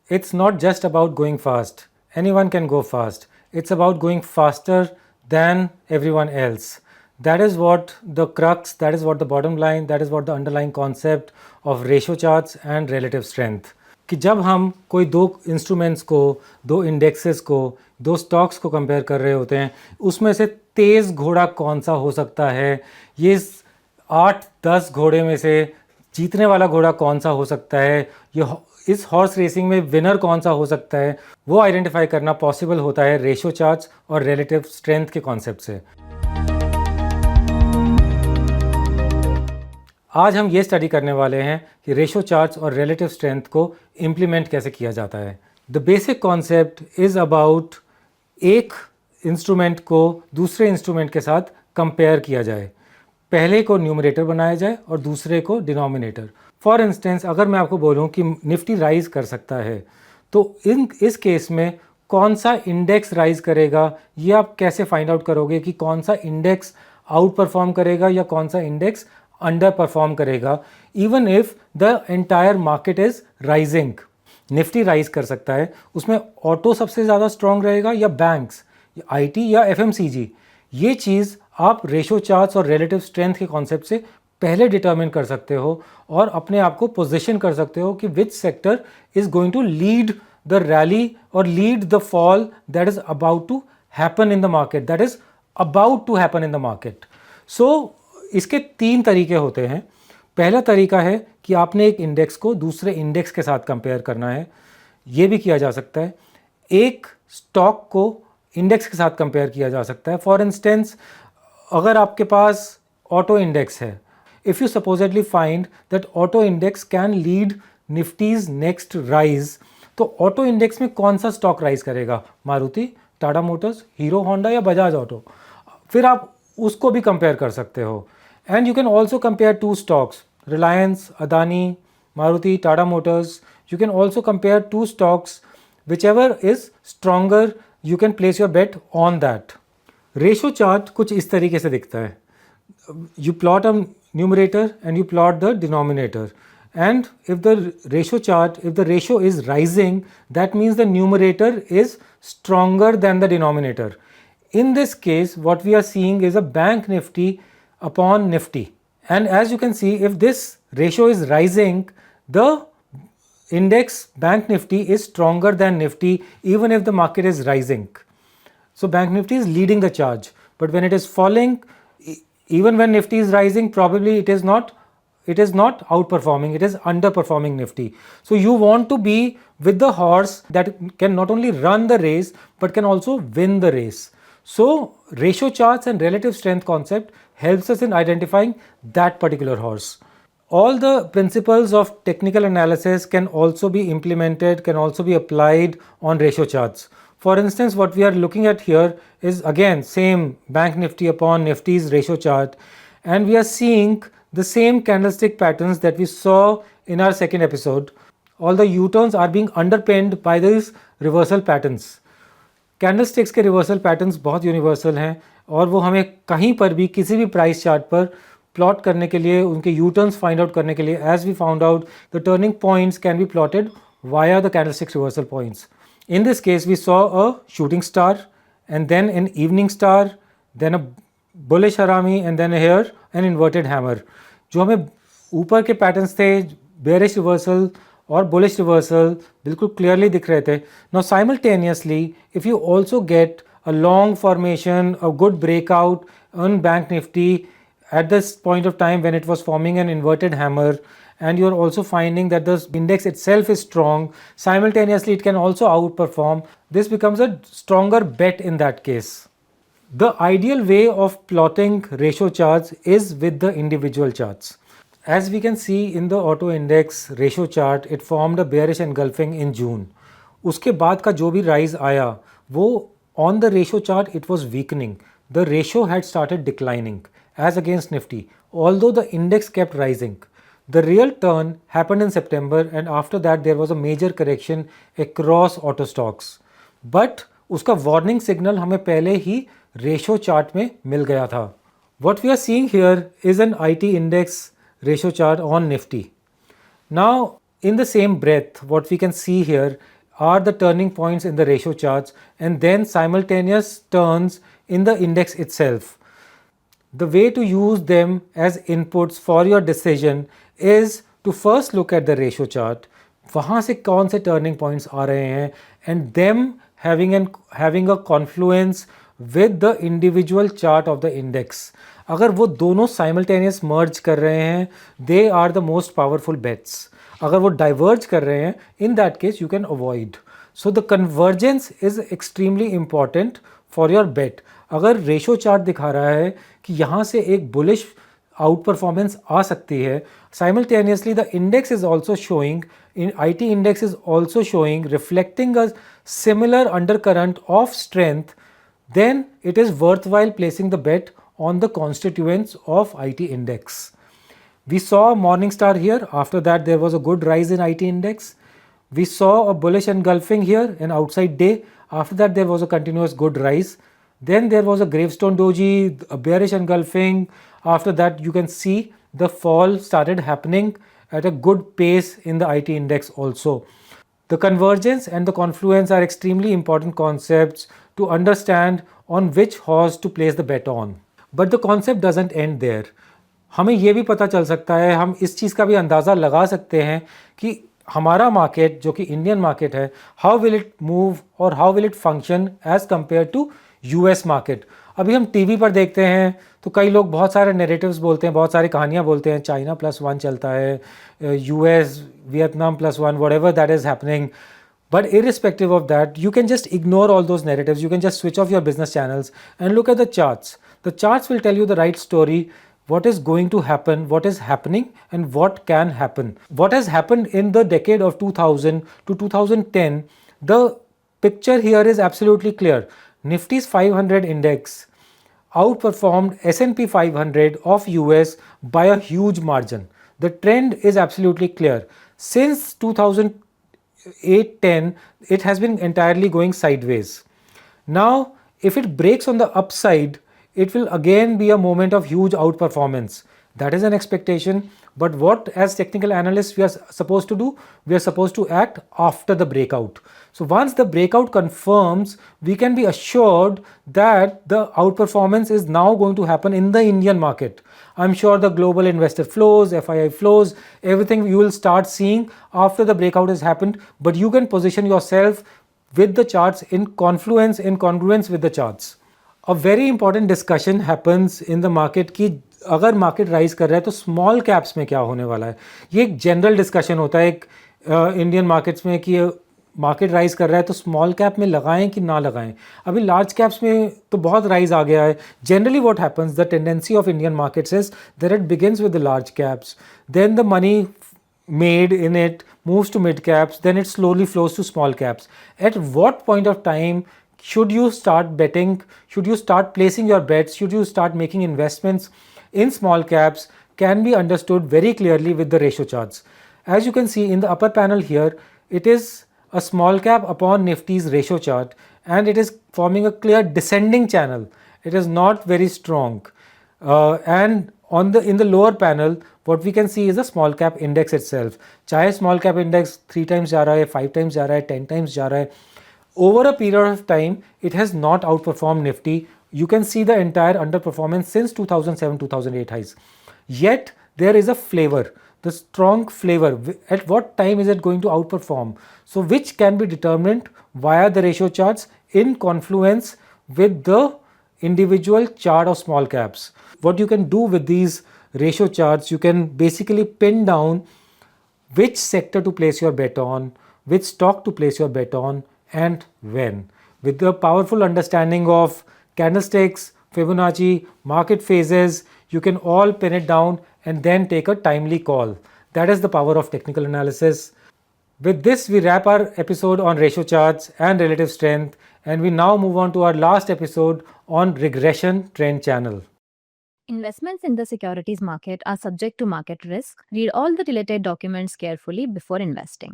it's not just about going fast. Anyone can go fast. It's about going faster than everyone else. That is what the crux, that is what the bottom line, that is what the underlying concept of ratio charts and relative strength. कि जब हम कोई दो instruments को, दो indexes को, दो stocks को कंपेयर कर रहे होते हैं, उसमें से तेज़ घोड़ा कौन सा हो सकता है, ये 8-10 घोड़े में से जीतने वाला घोड़ा कौन सा हो सकता है, ये इस हॉर्स रेसिंग में विनर कौन सा हो सकता है, वो आइडेंटिफाई करना पॉसिबल होता है रेशो चार्ट्स और रिलेटिव स्ट्रेंथ के कॉन्सेप्ट से। आज हम ये स्टडी करने वाले हैं कि रेशो चार्ट्स और रिलेटिव स्ट्रेंथ को इम्प्लीमेंट कैसे किया जाता है। The basic concept is about एक इंस्ट्रूमेंट को दूसरे इंस्ट्रूमेंट के साथ कंपेयर किया जाए, पहले को न्यूमरेटर बनाया जाए और दूसरे को डिनोमिनेटर। फॉर इंस्टेंस अगर मैं आपको बोलूं कि निफ्टी राइज कर सकता है, तो इस केस में कौन सा इंडेक्स राइज करेगा, ये आप कैसे फाइंड आउट करोगे कि कौन सा इंडेक्स आउट परफॉर्म करेगा या कौन सा इंडेक्स अंडर परफॉर्म करेगा, even if the entire market is rising. Nifty rise कर सकता है, उसमें ऑटो सबसे ज़्यादा स्ट्रॉन्ग रहेगा या बैंक्स, आईटी या एफएमसीजी। ये चीज़ आप रेशो चार्ट्स और रिलेटिव स्ट्रेंथ के कॉन्सेप्ट से पहले डिटर्मिन कर सकते हो और अपने आप को पोजीशन कर सकते हो कि which sector is going to lead the rally और lead the fall that is about to happen in the market, that is about to happen in the market. So इसके 3 तरीके होते हैं। पहला तरीका है कि आपने एक इंडेक्स को दूसरे इंडेक्स के साथ कंपेयर करना है, ये भी किया जा सकता है। एक स्टॉक को इंडेक्स के साथ कंपेयर किया जा सकता है। फॉर इंस्टेंस अगर आपके पास ऑटो इंडेक्स है, if you supposedly find that auto index can lead Nifty's next rise, तो ऑटो इंडेक्स में कौन सा स्टॉक राइज करेगा, मारुति, टाटा मोटर्स, हीरो होंडा या बजाज ऑटो, फिर आप उसको भी कंपेयर कर सकते हो। And you can also compare 2 stocks, Reliance, Adani, Maruti, Tata Motors. You can also compare 2 stocks, which ever is stronger you can place your bet on that. Ratio chart कुछ इस तरीके से दिखता है। You plot a numerator and you plot the denominator, and if the ratio chart, if the ratio is rising, that means the numerator is stronger than the denominator. In this case what we are seeing is a bank nifty upon nifty, and as you can see, if this ratio is rising, the index bank nifty is stronger than nifty even if the market is rising. So bank nifty is leading the charge, but when it is falling, even when nifty is rising, probably it is not outperforming, it is underperforming nifty. So you want to be with the horse that can not only run the race but can also win the race. So ratio charts and relative strength concept helps us in identifying that particular horse. All the principles of technical analysis can also be implemented, can also be applied on ratio charts. For instance, what we are looking at here is again same bank nifty upon nifty's ratio chart, and we are seeing the same candlestick patterns that we saw in our second episode. All the U-turns are being underpinned by these reversal patterns. Candlesticks के reversal patterns बहुत universal हैं और वो हमें कहीं पर भी किसी भी प्राइस चार्ट पर प्लॉट करने के लिए, उनके यू टर्न्स फाइंड आउट करने के लिए, as we found out the turning points can be plotted via the candlestick reversal points. In this case we saw a shooting star and then an evening star, then a bullish harami and then here an inverted hammer. जो हमें ऊपर के patterns थे, bearish reversal और bullish reversal, बिल्कुल clearly दिख रहे थे. Now simultaneously if you also get a long formation, a good breakout on bank Nifty at this point of time when it was forming an inverted hammer, and you're also finding that the index itself is strong, simultaneously it can also outperform, this becomes a stronger bet in that case. The ideal way of plotting ratio charts is with the individual charts. As we can see in the auto index ratio chart, it formed a bearish engulfing in June. उसके बाद का जो भी rise आया, वो on the ratio chart it was weakening. The ratio had started declining as against Nifty, although the index kept rising. The real turn happened in September, and after that there was a major correction across auto stocks. But उसका warning signal हमें पहले ही ratio chart में मिल गया था. What we are seeing here is an IT index ratio chart on Nifty. Now in the same breath, what we can see here are the turning points in the ratio charts and then simultaneous turns in the index itself. The way to use them as inputs for your decision is to first look at the ratio chart, वहाँ से कौन से turning points आ रहे हैं, and them having a confluence with the individual chart of the index. अगर वो दोनों simultaneous merge कर रहे हैं, they are the most powerful bets. अगर वो diverge कर रहे हैं, in that case you can avoid. So the convergence is extremely important for your bet. अगर रेशो चार्ट दिखा रहा है कि यहाँ से एक बुलिश आउट परफॉर्मेंस आ सकती है, simultaneously the index is also showing, in IT index is also showing reflecting a similar under current of strength, then it is worthwhile placing the bet on the constituents of IT index. We saw Morningstar here. After that there was a good rise in IT index. We saw a bullish engulfing here, an outside day. After that there was a continuous good rise. Then there was a gravestone doji, a bearish engulfing. After that you can see the fall started happening at a good pace in the IT index also. The convergence and the confluence are extremely important concepts to understand on which horse to place the bet on. But the concept doesn't end there. हमें ये भी पता चल सकता है, हम इस चीज़ का भी अंदाज़ा लगा सकते हैं कि हमारा मार्केट जो कि इंडियन मार्केट है, हाउ विल इट मूव और how will it function as compared to US market. अभी हम टीवी पर देखते हैं तो कई लोग बहुत सारे नैरेटिव्स बोलते हैं, बहुत सारी कहानियाँ बोलते हैं, चाइना +1 चलता है, US Vietnam +1, whatever that is happening. But irrespective of that, you can just ignore all those narratives. You can just switch off your business channels and look at the charts. The charts will tell you the right story, what is going to happen, what is happening, and what can happen. What has happened in the decade of 2000 to 2010, the picture here is absolutely clear. Nifty's 500 index outperformed S&P 500 of US by a huge margin. The trend is absolutely clear. Since 2008-10, it has been entirely going sideways. Now, if it breaks on the upside, it will again be a moment of huge outperformance. That is an expectation. But what as technical analysts we are supposed to do? We are supposed to act after the breakout. So once the breakout confirms, we can be assured that the outperformance is now going to happen in the Indian market. I'm sure the global investor flows, FII flows, everything you will start seeing after the breakout has happened, but you can position yourself with the charts in confluence, in congruence with the charts. A very important discussion happens in the market कि अगर market rise कर रहा है तो small caps में क्या होने वाला है. ये एक जनरल डिस्कशन होता है एक इंडियन मार्केट्स में कि मार्केट राइज कर रहा है तो स्मॉल कैप में लगाएं कि ना लगाएं. अभी लार्ज कैप्स में तो बहुत राइज आ गया है. Generally what happens, the tendency of Indian markets is that it begins with the large caps, then the money made in it moves to mid caps, then it slowly flows to small caps. At what point of time should you start betting? Should you start placing your bets? Should you start making investments in small caps? Can be understood very clearly with the ratio charts. As you can see in the upper panel here, it is a small cap upon Nifty's ratio chart and it is forming a clear descending channel. It is not very strong. And in the lower panel, what we can see is the small cap index itself. चाहे small cap index 3 times जा रहा है, 5 times जा रहा है, 10 times जा रहा है, over a period of time, it has not outperformed Nifty. You can see the entire underperformance since 2007-2008 highs. Yet there is a flavor, the strong flavor. At what time is it going to outperform? So which can be determined via the ratio charts in confluence with the individual chart of small caps. What you can do with these ratio charts, you can basically pin down which sector to place your bet on, which stock to place your bet on, and when. With the powerful understanding of candlesticks, Fibonacci, market phases, you can all pin it down and then take a timely call. That is the power of technical analysis. With this, we wrap our episode on ratio charts and relative strength, and we now move on to our last episode on regression trend channel. Investments in the securities market are subject to market risk. Read all the related documents carefully before investing.